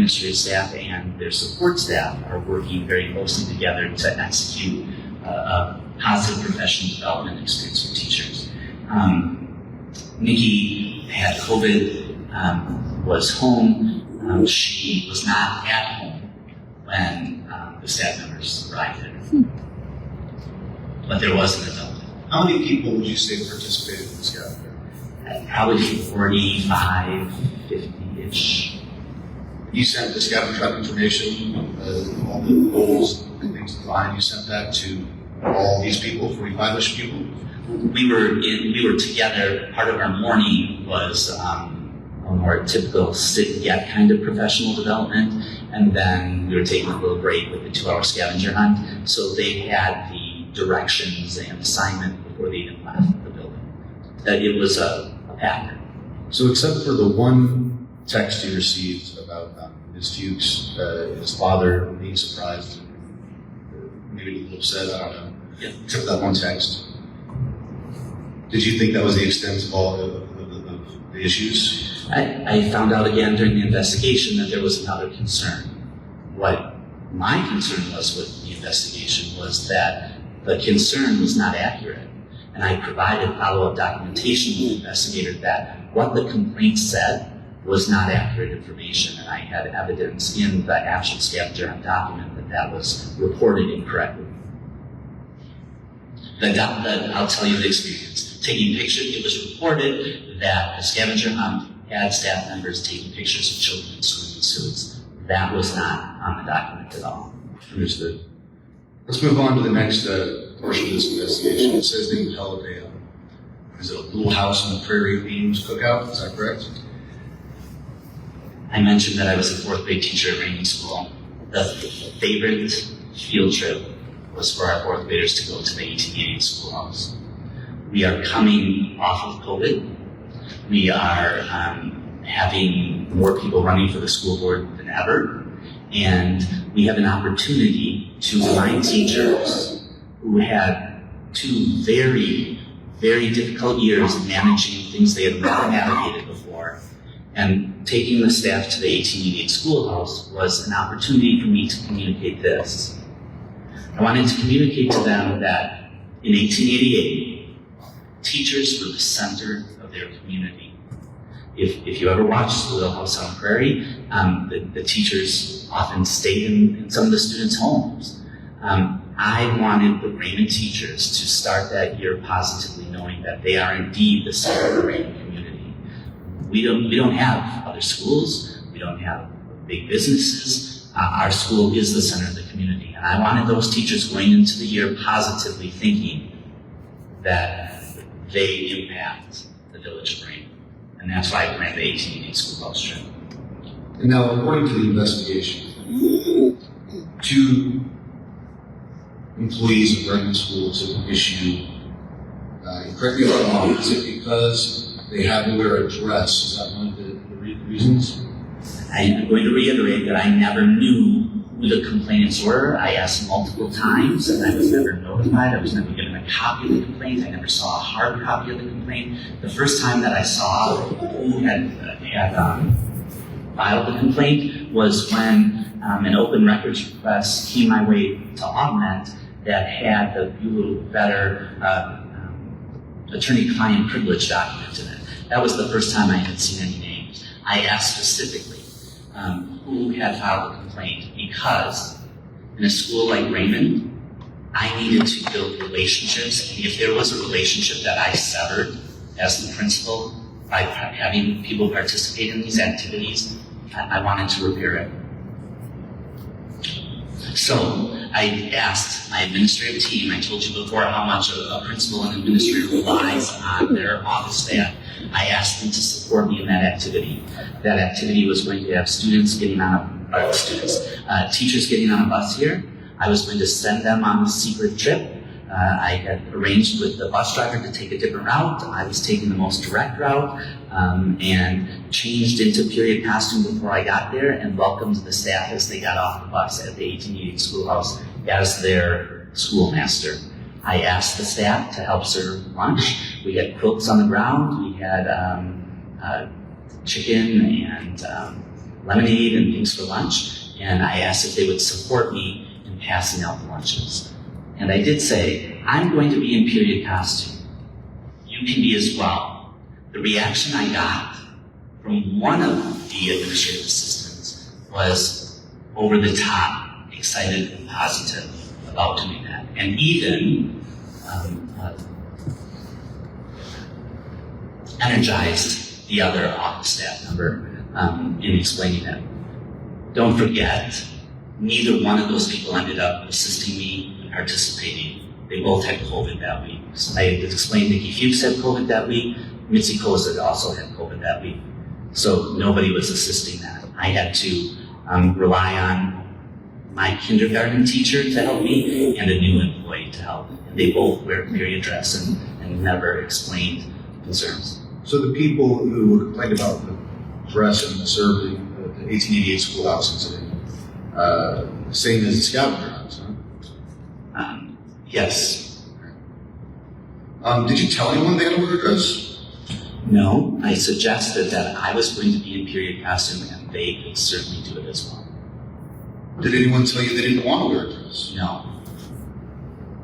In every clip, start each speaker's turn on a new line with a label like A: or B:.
A: administrative staff and their support staff are working very closely together to execute a positive professional development experience for teachers. Nikki had COVID, was home. She was not at home when the staff members arrived there. But there was an adult.
B: How many people would you say participated in the scout fair?
A: Probably 45, 50-ish.
B: You sent the scout truck information, all the goals and things defined, you sent that to all these people, 45-ish people?
A: We were together. Part of our morning was a more typical sit-get kind of professional development, and then we were taking a little break with the 2-hour scavenger hunt. So they had the directions and assignment before they even left the building. It was a pattern.
B: So except for the one text you received about Ms. Fuchs, his father being surprised, maybe a little upset, I don't know,
A: Yeah.
B: except for that one text, did you think that was the extent of all of the issues?
A: I found out again during the investigation that there was another concern. What my concern was with the investigation was that the concern was not accurate. And I provided follow-up documentation to the investigator that what the complaint said was not accurate information, and I had evidence in the actual scavenger hunt document that was reported incorrectly. I'll tell you the experience. Taking pictures, it was reported that the scavenger hunt had staff members taking pictures of children in swimming suits. That was not on the document at all.
B: Understood. Let's move on to the next portion of this investigation. It says they held a little house in the Prairie themed cookout. Is that correct?
A: I mentioned that I was a 4th grade teacher at Raymond School. The favorite field trip was for our 4th graders to go to the 1880 schoolhouse. We are coming off of COVID. We are having more people running for the school board than ever. And we have an opportunity to find teachers who had 2 very, very difficult years managing things they had never navigated before. And taking the staff to the 1888 schoolhouse was an opportunity for me to communicate this. I wanted to communicate to them that in 1888, teachers were the center of their community. If you ever watched the Little House on Prairie, the teachers often stayed in some of the students' homes. I wanted the Raymond teachers to start that year positively, knowing that they are indeed the center of the Raymond community. We don't have other schools. We don't have big businesses. Our school is the center of the community. And I wanted those teachers going into the year positively thinking that they impact the village of Raymond. And that's why I ran the 1888 schoolhouse trip.
B: And now, according to the investigation, 2 employees of Raymond School took issue, correct me if I'm wrong, is it because they had to wear a dress? Is that one of the reasons?
A: I'm going to reiterate that I never knew who the complainants were. I asked multiple times and I was never notified. I was never given a copy of the complaint. I never saw a hard copy of the complaint. The first time that I saw who had filed the complaint was when an open records request came my way to Augment that had the Bureau Better attorney-client privilege document in it. That was the first time I had seen any names. I asked specifically who had filed the complaint because in a school like Raymond, I needed to build relationships, and if there was a relationship that I severed as the principal by having people participate in these activities, I wanted to repair it. So I asked my administrative team, I told you before how much a principal and administrator relies on their office staff. I asked them to support me in that activity. That activity was going to have teachers getting on a bus here. I was going to send them on a secret trip. I had arranged with the bus driver to take a different route. I was taking the most direct route and changed into period costume before I got there and welcomed the staff as they got off the bus at the 1888 schoolhouse as their schoolmaster. I asked the staff to help serve lunch. We had quilts on the ground. We had chicken and lemonade and things for lunch, and I asked if they would support me in passing out the lunches. And I did say, I'm going to be in period costume. You can be as well. The reaction I got from one of the administrative assistants was over the top, excited and positive about doing that. And even energized the other office staff member in explaining it. Don't forget, neither one of those people ended up assisting me in participating. They both had COVID that week. So I explained Nikki Fuchs had COVID that week. Mitzi Kozad also had COVID that week. So nobody was assisting that. I had to rely on my kindergarten teacher to help me and a new employee to help. And they both wear period dress and never explained concerns.
B: So the people who complained about the dress and the serving, the 1888 schoolhouse incident, same as the scavenger hunts, huh?
A: Yes.
B: Did you tell anyone they had to wear a dress?
A: No, I suggested that I was going to be in period costume and they could certainly do it as well.
B: Did anyone tell you they didn't want to wear a dress?
A: No.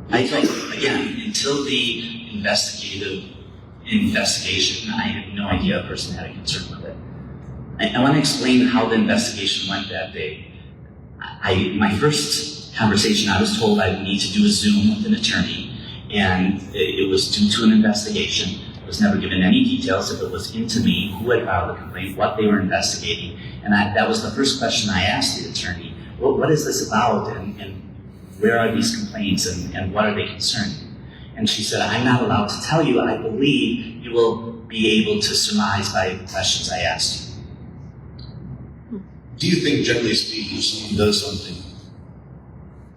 A: I think, again, until the investigation, I had no idea a person had a concern with it. I want to explain how the investigation went that day. My first conversation, I was told I would need to do a Zoom with an attorney, and it was due to an investigation. I was never given any details if it was into me, who had filed the complaint, what they were investigating, and that was the first question I asked the attorney. What is this about, and where are these complaints, and what are they concerning? And she said, I'm not allowed to tell you. I believe you will be able to surmise by the questions I asked you.
B: Do you think, generally speaking, if someone does something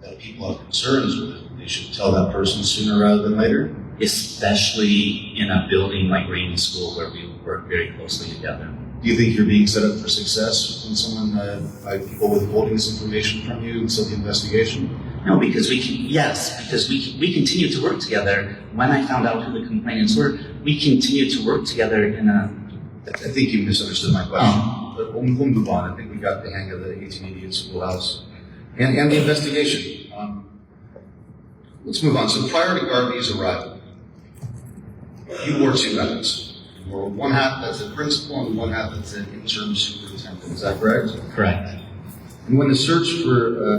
B: that people have concerns with, they should tell that person sooner rather than later?
A: Especially in a building like Raymond School where we work very closely together.
B: Do you think you're being set up for success when someone, by people withholding this information from you until the investigation?
A: No, because we continue to work together. When I found out who the complainants were, we continued to work together in a...
B: I think you misunderstood my question. But we'll move on. I think we got the hang of the 1888 schoolhouse and the investigation. Let's move on. So prior to Garvey's arrival, you wore two hats. You wore one hat that's a principal and one hat that's an interim superintendent. Is that correct?
A: Correct.
B: And when the search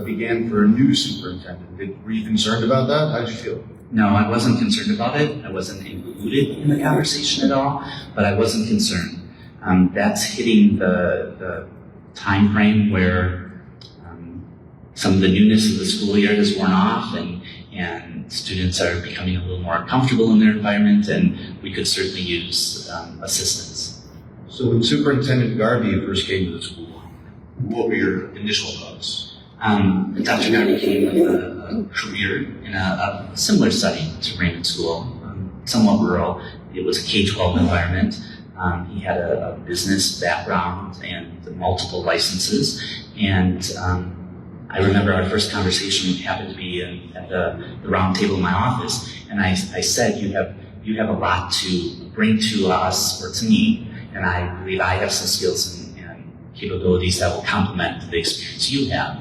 B: began for a new superintendent, were you concerned about that? How did you feel?
A: No, I wasn't concerned about it. I wasn't included in the conversation at all, but I wasn't concerned. That's hitting the time frame where some of the newness of the school year has worn off and students are becoming a little more comfortable in their environment, and we could certainly use assistance.
B: So when Superintendent Garvey first came to the school, what were your initial thoughts?
A: Dr. Garvey came with a career in a similar setting to Raymond School, somewhat rural. It was a K-12 environment. He had a business background and multiple licenses. And I remember our first conversation happened to be at the round table in my office. And I said, you have a lot to bring to us or to me. And I believe I have some skills and capabilities that will complement the experience you have.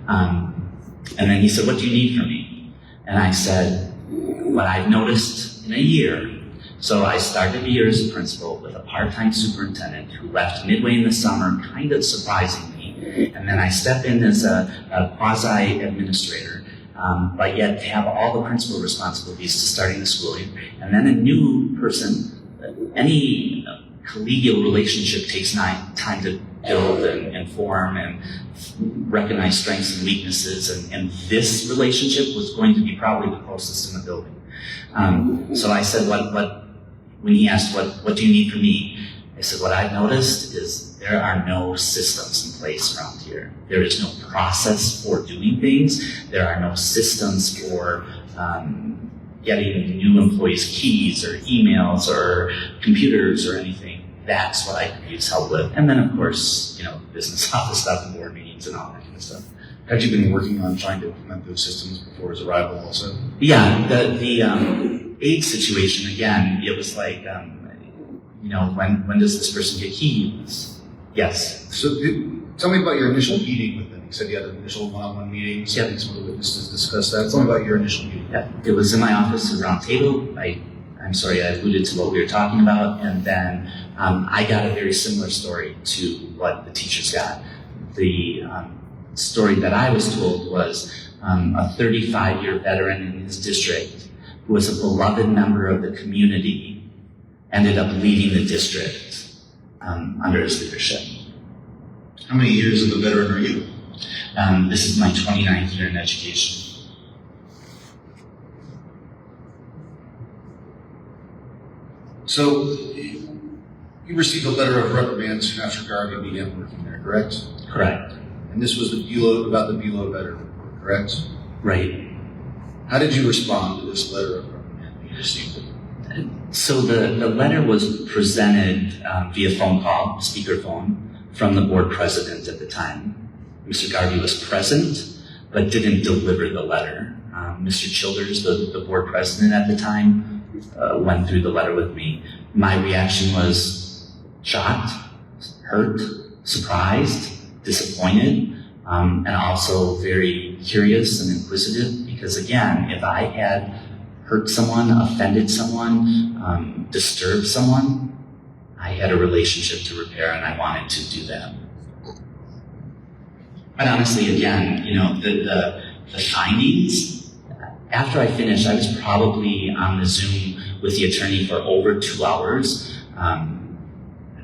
A: And then he said, what do you need from me? And I said, what I've noticed in a year. So I started a year as a principal with a part-time superintendent who left midway in the summer, kind of surprising me. And then I stepped in as a quasi-administrator, but yet have all the principal responsibilities to starting the school year. And then a new person, any collegial relationship takes time to build and form and recognize strengths and weaknesses, and this relationship was going to be probably the closest in the building. So I said, when he asked, what do you need from me? I said, what I've noticed is there are no systems in place around here. There is no process for doing things. There are no systems for getting new employees keys or emails or computers or anything. That's what I could use help with. And then, of course, business office stuff and board meetings and all that kind of stuff.
B: Had you been working on trying to implement those systems before his arrival also?
A: Yeah, the aid situation, again, it was like, when does this person get keys? Yes.
B: So Tell me about your initial meeting with them. You said you had an initial one-on-one meeting. So
A: Yep.
B: some of the witnesses discussed that. Tell me about your initial meeting.
A: Yeah, it was in my office, a round table. I'm sorry, I alluded to what we were talking about, and then I got a very similar story to what the teachers got. The story that I was told was a 35-year veteran in his district who was a beloved member of the community ended up leaving the district under his leadership.
B: How many years of a veteran are you?
A: This is my 29th year in education.
B: So you received a letter of reprimand soon after Garvey began working there, correct?
A: Correct.
B: And this was about the Bulow veteran report, correct?
A: Right.
B: How did you respond to this letter of reprimand when you received it?
A: So the letter was presented via phone call, speakerphone, from the board president at the time. Mr. Garvey was present, but didn't deliver the letter. Mr. Childers, the board president at the time, went through the letter with me. My reaction was shocked, hurt, surprised, disappointed, and also very curious and inquisitive, because again, if I had hurt someone, offended someone, disturbed someone, I had a relationship to repair and I wanted to do that. But honestly, again, the findings, after I finished, I was probably on the Zoom with the attorney for over 2 hours. I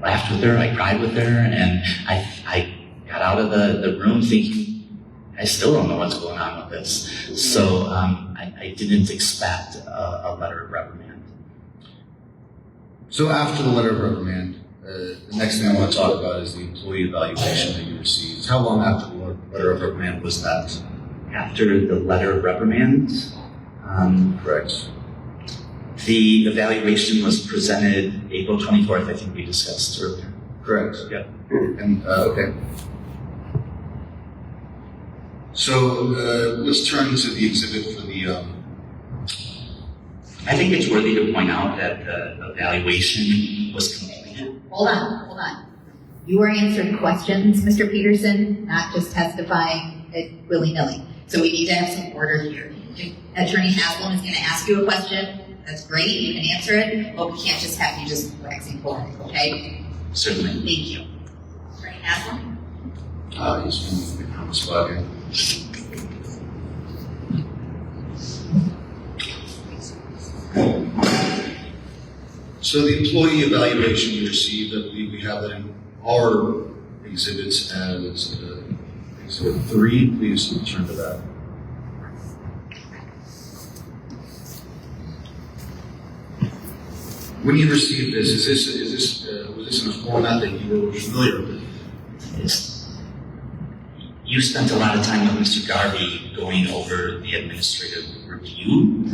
A: laughed with her, I cried with her, and I got out of the room thinking, I still don't know what's going on with this. So I didn't expect a letter of reprimand.
B: So after the letter of reprimand, the next thing I want to talk about is the employee evaluation that you received. How long after the letter of reprimand was that?
A: After the letter of reprimand,
B: Correct.
A: the evaluation was presented April 24th, I think we discussed earlier.
B: Correct.
A: Yep.
B: And, okay. So let's turn to the exhibit for the...
A: I think it's worthy to point out that the evaluation was completed.
C: Hold on. You were answering questions, Mr. Peterson, not just testifying willy-nilly. So we need to have some order here. If Attorney Haslam is going to ask you a question, that's great, you can answer it, but we can't just have you just waxing poetic, okay?
A: Certainly.
C: Thank you. Attorney Haslam?
B: He's been on the spot here. So the employee evaluation you received, I believe we have that in our exhibits as exhibit 3. Please turn to that. When you received this, was this in a format that you were familiar with?
A: You spent a lot of time with Mr. Garvey going over the administrative review.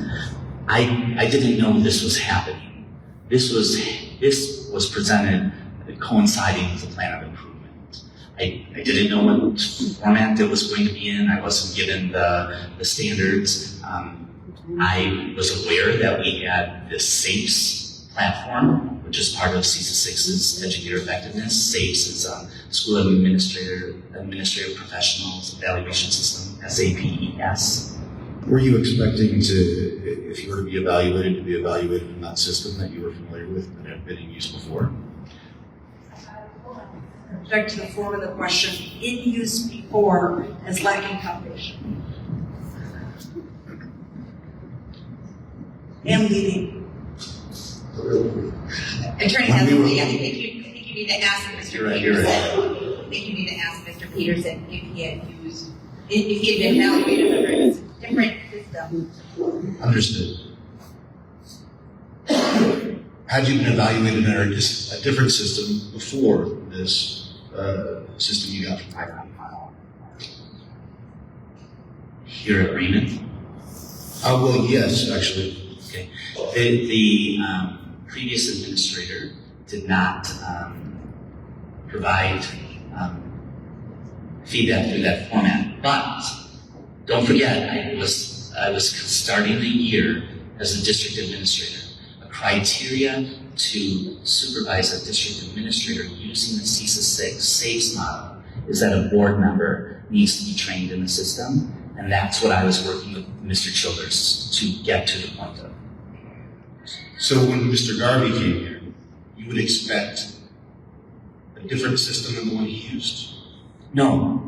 A: I didn't know this was happening. This was presented coinciding with the plan of improvement. I didn't know what format it was going to be in. I wasn't given the standards. I was aware that we had this SAPES platform, which is part of CISA 6's Educator Effectiveness. SAPES is School Administrative Professionals Evaluation System, SAPES.
B: Were you expecting to, if you were to be evaluated in that system that you were familiar with, that had been in use before?
D: Object to the form of the question, in use before as lacking foundation. And leading.
C: Attorney Haslam, I think you need to ask Mr. Peterson.
A: You're right.
C: I think you need to ask Mr. Peterson if he had been evaluated under a different system.
B: Understood. Had you been evaluated under a different system before this system you got from Prairie?
A: Here at Raymond.
B: Well, yes, actually.
A: Okay. The previous administrator did not provide feedback through that format. But don't forget, I was starting the year as a district administrator. A criteria to supervise a district administrator using the CISA 6 SAFES model is that a board member needs to be trained in the system, and that's what I was working with Mr. Childers to get to the point of.
B: So when Mr. Garvey came here, you would expect a different system than the one he used?
A: No.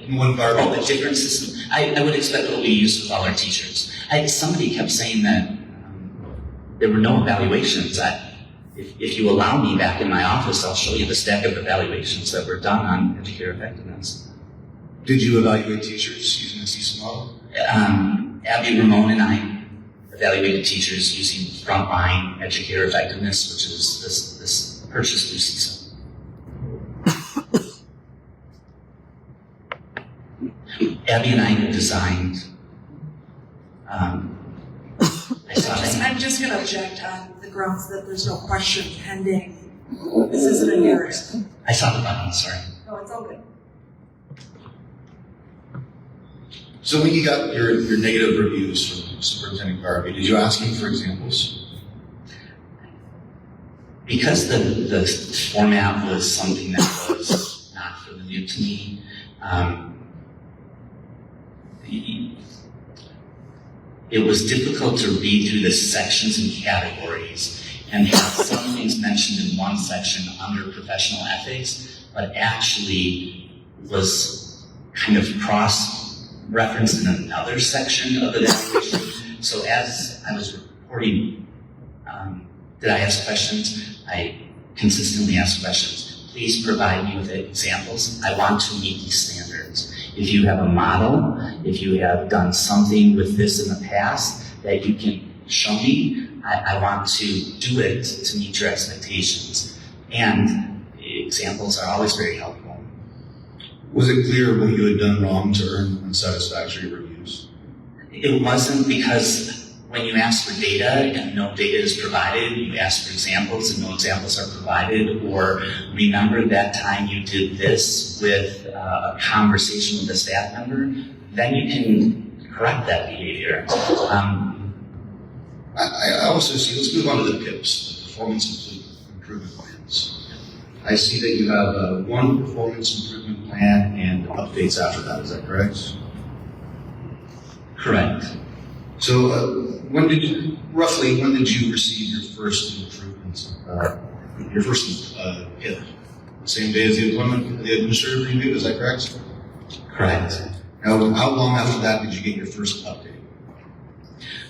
B: One Garvey.
A: Oh, a different system. I would expect what we use with all our teachers. Somebody kept saying that there were no evaluations. If you allow me back in my office, I'll show you the stack of evaluations that were done on educator effectiveness.
B: Did you evaluate teachers using the CISA model?
A: Abby, Ramon, and I evaluated teachers using frontline educator effectiveness, which is this purchase through CISA. Abby and I designed.
D: I'm just going to object on the grounds that there's no question pending. This isn't a hearing.
A: I saw the button, sorry.
D: No, it's open.
B: So when you got your negative reviews from Superintendent Garvey, did you ask him for examples?
A: Because the format was something that was not familiar to me, it was difficult to read through the sections and categories and have some things mentioned in one section under professional ethics, but actually was kind of cross-referenced in another section of the evaluation. So as I was reporting, did I ask questions? I consistently asked questions. Please provide me with examples. I want to meet these standards. If you have a model, if you have done something with this in the past that you can show me, I want to do it to meet your expectations. And examples are always very helpful.
B: Was it clear what you had done wrong to earn unsatisfactory reviews?
A: It wasn't, because when you ask for data and no data is provided, you ask for examples and no examples are provided, or remember that time you did this with a conversation with a staff member, then you can correct that behavior.
B: I also see, let's move on to the PIPs, the Performance Improvement Plans. I see that you have one performance improvement plan and updates after that, is that correct?
A: Correct.
B: So when did you receive your first improvements, your first PIP? The same day as the administrative review, is that correct?
A: Correct.
B: Now, how long after that did you get your first update?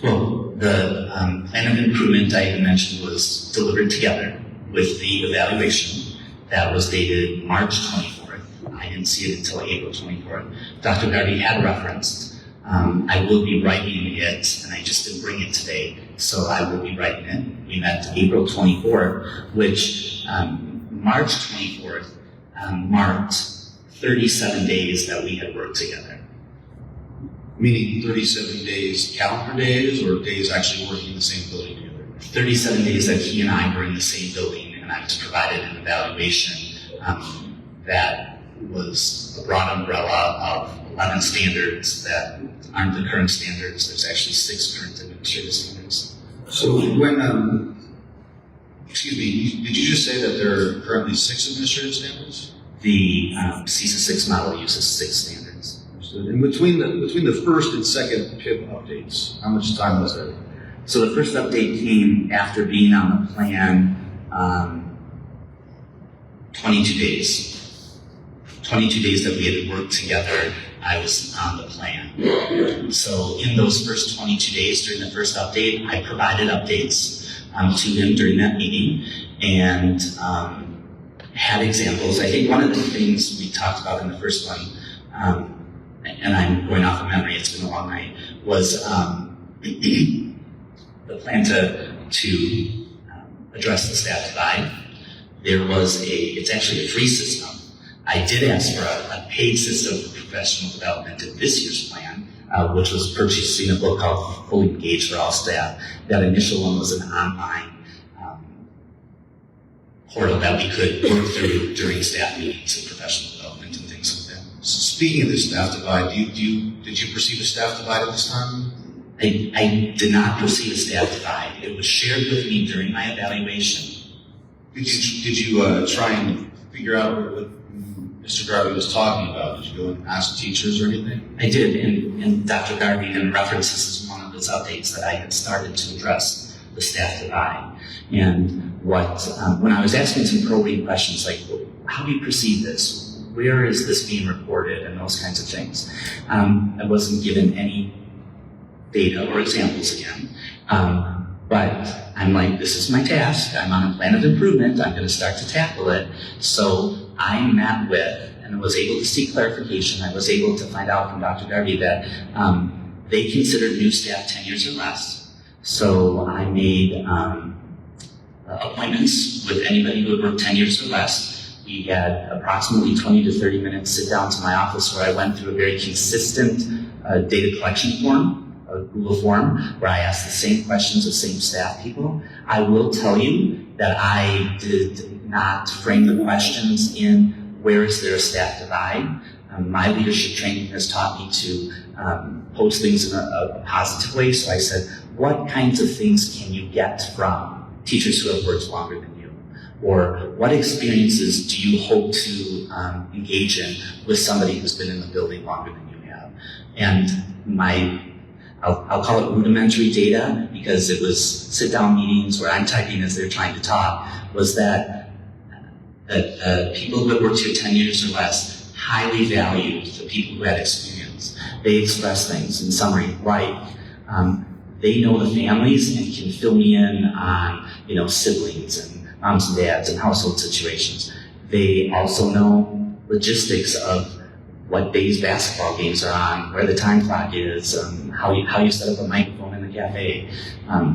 A: Well, the plan of improvement I had mentioned was delivered together with the evaluation that was dated March 24th. I didn't see it until April 24th. Dr. Garvey had referenced. I will be writing it, and I just didn't bring it today, so I will be writing it. We met April 24th, which March 24th marked 37 days that we had worked together.
B: Meaning 37 days calendar days, or days actually working in the same building together?
A: 37 days that he and I were in the same building, and I was provided an evaluation that was a broad umbrella of 11 standards that aren't the current standards. There's actually 6 current administrative standards.
B: So when, did you just say that there are currently 6 administrative standards?
A: The CISA 6 model uses 6 standards.
B: And between the first and second PIP updates, how much time was there?
A: So the first update came after being on the plan 22 days. 22 days that we had worked together, I was on the plan. So in those first 22 days during the first update, I provided updates to him during that meeting and had examples. I think one of the things we talked about in the first one, and I'm going off of memory, it's been a long night, was the plan to address the staff divide. There was it's actually a free system. I did ask for a paid system for professional development in this year's plan, which was purchasing a book called Fully Engaged for All Staff. That initial one was an online portal that we could work through during staff meetings and professional development and things like that.
B: So speaking of the staff divide, did you perceive a staff divide at this time?
A: I did not perceive a staff divide. It was shared with me during my evaluation.
B: Did you try and figure out what Mr. Garvey was talking about? Did you go and ask teachers or anything?
A: I did, and Dr. Garvey then references as one of his updates that I had started to address the staff divide. And when I was asking some probing questions like, how do you perceive this? Where is this being reported? And those kinds of things. I wasn't given any data or examples again. But I'm like, this is my task. I'm on a plan of improvement. I'm going to start to tackle it. So I met with, and was able to seek clarification. I was able to find out from Dr. Garvey that they considered new staff 10 years or less. So I made appointments with anybody who had worked 10 years or less. We had approximately 20 to 30 minutes sit down to my office where I went through a very consistent data collection form, a Google form, where I asked the same questions of same staff people. I will tell you that I did not frame the questions in where is there a staff divide. My leadership training has taught me to pose things in a positive way. So I said, what kinds of things can you get from teachers who have worked longer than you? Or what experiences do you hope to engage in with somebody who's been in the building longer than you have? And I'll call it rudimentary data, because it was sit-down meetings where I'm typing as they're trying to talk, was that people who had worked here 10 years or less highly valued the people who had experience. They express things in summary like, they know the families and can fill me in on, siblings and moms and dads and household situations. They also know logistics of what days basketball games are on, where the time clock is, how you set up a microphone in the cafe.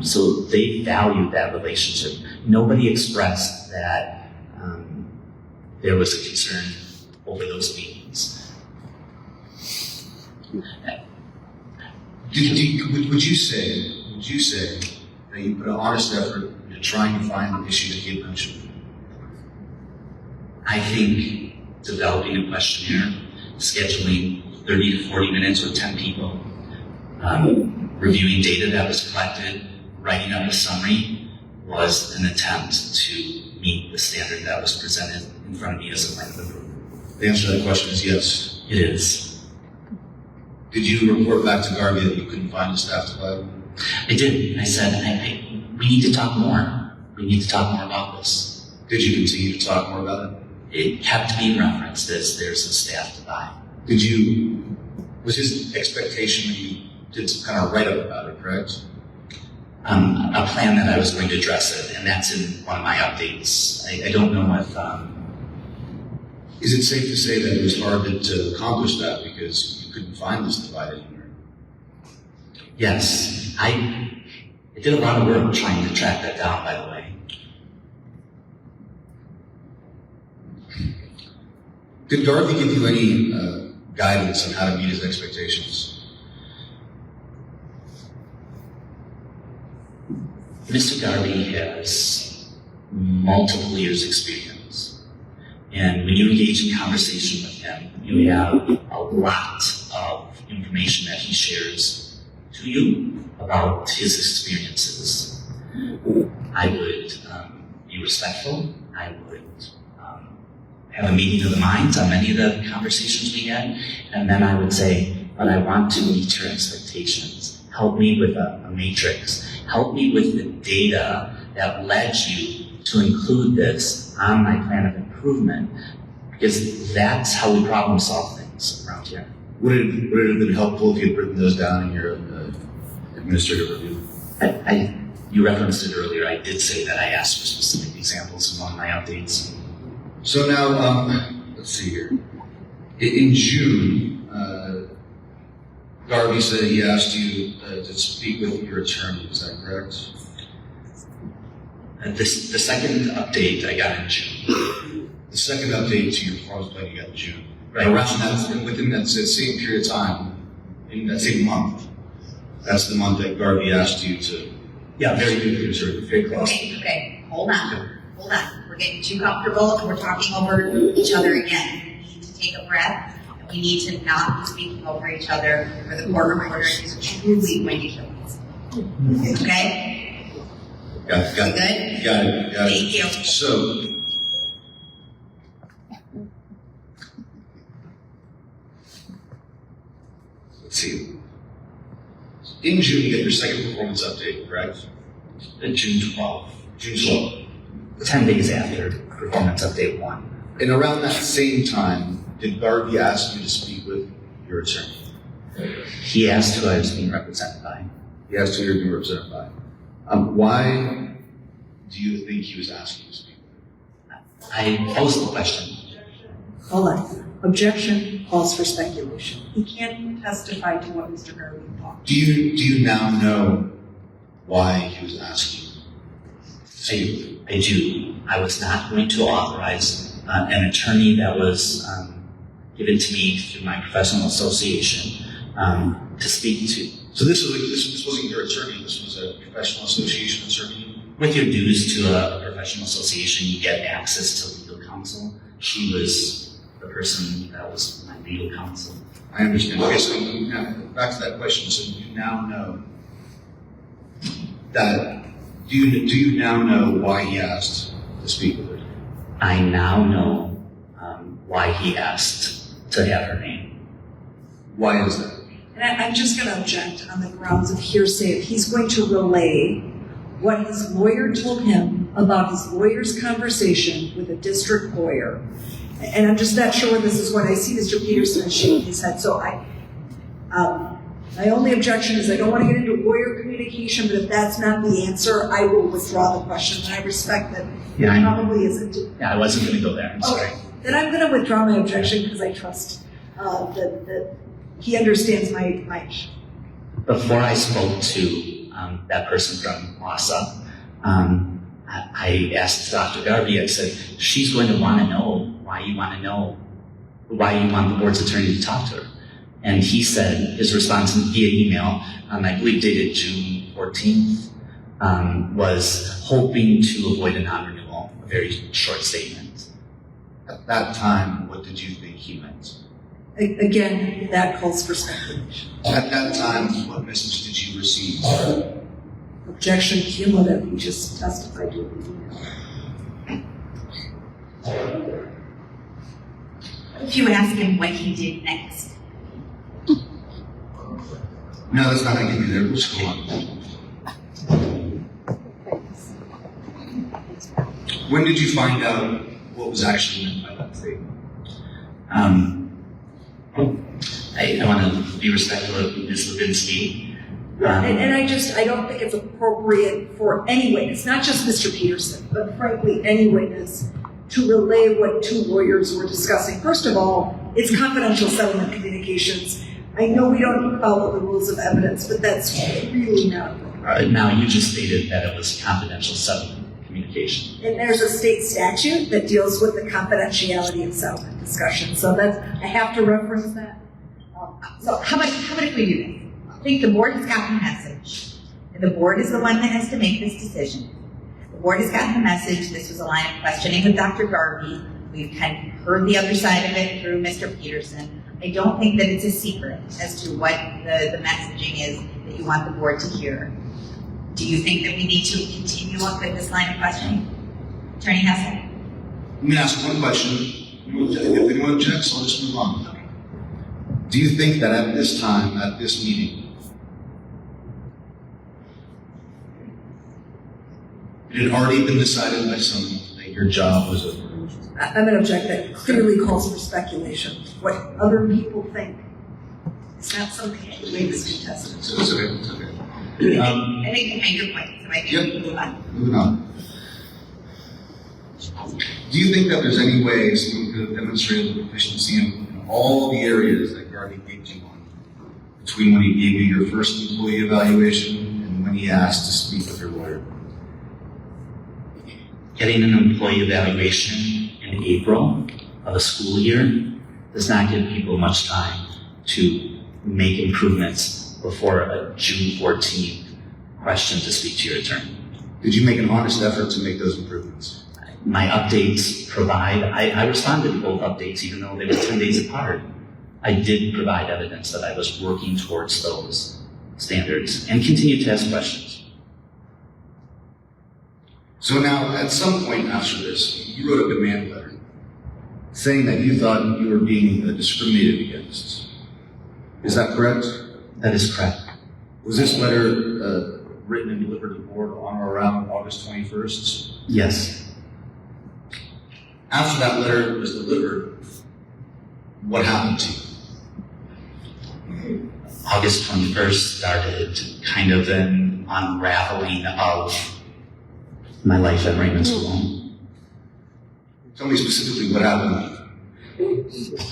A: So they valued that relationship. Nobody expressed that there was a concern over those meetings.
B: Would you say that you put an honest effort into trying to find an issue that Kate mentioned?
A: I think developing a questionnaire, scheduling 30 to 40 minutes with 10 people, reviewing data that was collected, writing up a summary was an attempt to meet the standard that was presented in front of me as a plan of improvement.
B: The answer to that question is yes.
A: It is.
B: Did you report back to Garvey that you couldn't find the staff divide?
A: I did. I said, we need to talk more. We need to talk more about this.
B: Did you continue to talk more about it?
A: It kept being referenced as there's a staff divide.
B: Was his expectation that you did some kind of write-up about it, correct?
A: A plan that I was going to address it, and that's in one of my updates. I don't know if...
B: Is it safe to say that it was hard to accomplish that because you couldn't find this divide anywhere?
A: Yes. I did a lot of work trying to track that down, by the way.
B: Did Garvey give you any guidance on how to meet his expectations?
A: Mr. Garvey has multiple years' experience. And when you engage in conversation with him, you have a lot of information that he shares to you about his experiences. I would be respectful. I would have a meeting of the minds on many of the conversations we had. And then I would say, but I want to meet your expectations. Help me with a matrix. Help me with the data that led you to include this on my plan of improvement, because that's how we problem solve things around here.
B: Would it have been helpful if you had written those down in your administrative review?
A: You referenced it earlier. I did say that I asked for specific examples in one of my updates.
B: So now, let's see here. In June, Garvey said he asked you to speak with your attorney. Is that correct?
A: The second update I got in June.
B: The second update to your performance plan you got in June.
A: Right.
B: Around that, within that same period of time, in that same month, that's the month that Garvey asked you to.
A: Yeah,
B: very close.
C: Okay, hold on. We're getting too comfortable and we're talking over each other again. We need to take a breath and we need to not be speaking over each other, or the court reporter is truly going to kill us. Okay?
B: Got it.
C: Good?
B: Got it.
C: Thank you.
B: So, let's see. In June, you get your second performance update, correct?
A: June 12th,
B: June 12th.
A: 10 days after performance update 1.
B: And around that same time, did Garvey ask you to speak with your attorney?
A: He asked who I was being represented by.
B: He asked who you were being represented by. Why do you think he was asking you to speak with him?
A: I posed the question.
D: Hold on. Objection calls for speculation. He can't testify to what Mr. Garvey thought.
B: Do you now know why he was asking you to speak with him?
A: I do. I was not going to authorize an attorney that was given to me through my professional association to speak to.
B: So this wasn't your attorney, this was a professional association attorney?
A: With your dues to a professional association, you get access to legal counsel. She was the person that was my legal counsel.
B: I understand. Okay, so now, back to that question. So you now know that, do you now know why he asked to speak with her?
A: I now know why he asked to have her name.
B: Why is that?
D: And I'm just going to object on the grounds of hearsay. If he's going to relay what his lawyer told him about his lawyer's conversation with a district lawyer, and I'm just not sure this is what I see Mr. Peterson shaking his head. So my only objection is I don't want to get into lawyer communication, but if that's not the answer, I will withdraw the question. And I respect that it probably isn't.
A: Yeah, I wasn't going to go there. I'm sorry.
D: Okay. Then I'm going to withdraw my objection because I trust that he understands my issue.
A: Before I spoke to that person from WASA, I asked Dr. Garvey, I said, she's going to want to know why you want the board's attorney to talk to her. And he said, his response via email, I believe dated June 14th, was hoping to avoid a non-renewal, a very short statement.
B: At that time, what did you think he meant?
D: Again, that calls for speculation.
B: At that time, what message did you receive?
D: Objection cumulative, you just testified to it.
C: If you ask him what he did next.
B: No, that's not going to get me there. Let's go on. When did you find out what was actually meant by that statement?
A: I want to be respectful of Ms. Lubinsky.
D: And I don't think it's appropriate for any witness, not just Mr. Peterson, but frankly any witness, to relay what two lawyers were discussing. First of all, it's confidential settlement communications. I know we don't follow the rules of evidence, but that's really not appropriate.
A: Now, you just stated that it was confidential settlement communication.
D: And there's a state statute that deals with the confidentiality of settlement discussion. So I have to reference that.
C: So how about if we do this? I think the board has gotten the message. And the board is the one that has to make this decision. The board has gotten the message. This was a line of questioning with Dr. Garvey. We've kind of heard the other side of it through Mr. Peterson. I don't think that it's a secret as to what the messaging is that you want the board to hear. Do you think that we need to continue on with this line of questioning? Attorney Haslam?
B: Let me ask one question. If anyone objects, I'll just move on.
C: Okay.
B: Do you think that at this time, at this meeting, it had already been decided by someone that your job was over?
D: I'm going to object. That clearly calls for speculation. What other people think is not something any witness can test.
B: It's okay. It's okay.
C: I think you made your point, so I think we can move on.
B: Moving on. Do you think that there's any way someone could have demonstrated the proficiency in all the areas that Garvey gave you on, between when he gave you your first employee evaluation and when he asked to speak with your lawyer?
A: Getting an employee evaluation in April of a school year does not give people much time to make improvements before a June 14th question to speak to your attorney.
B: Did you make an honest effort to make those improvements?
A: My updates provide, I responded to both updates even though they were 10 days apart. I did provide evidence that I was working towards those standards and continue to ask questions.
B: So now, at some point after this, you wrote a demand letter saying that you thought you were being discriminated against. Is that correct?
A: That is correct.
B: Was this letter written and delivered to the board on or around August 21st?
A: Yes.
B: After that letter was delivered, what happened to you?
A: August 21st started kind of an unraveling of my life at Raymond School.
B: Tell me specifically what happened.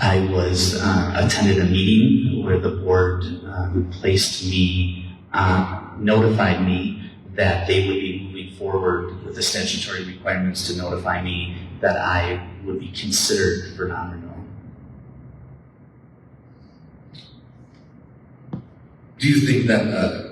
A: I was attended a meeting where the board notified me that they would be moving forward with the statutory requirements to notify me that I would be considered for non-renewal.
B: Do you think that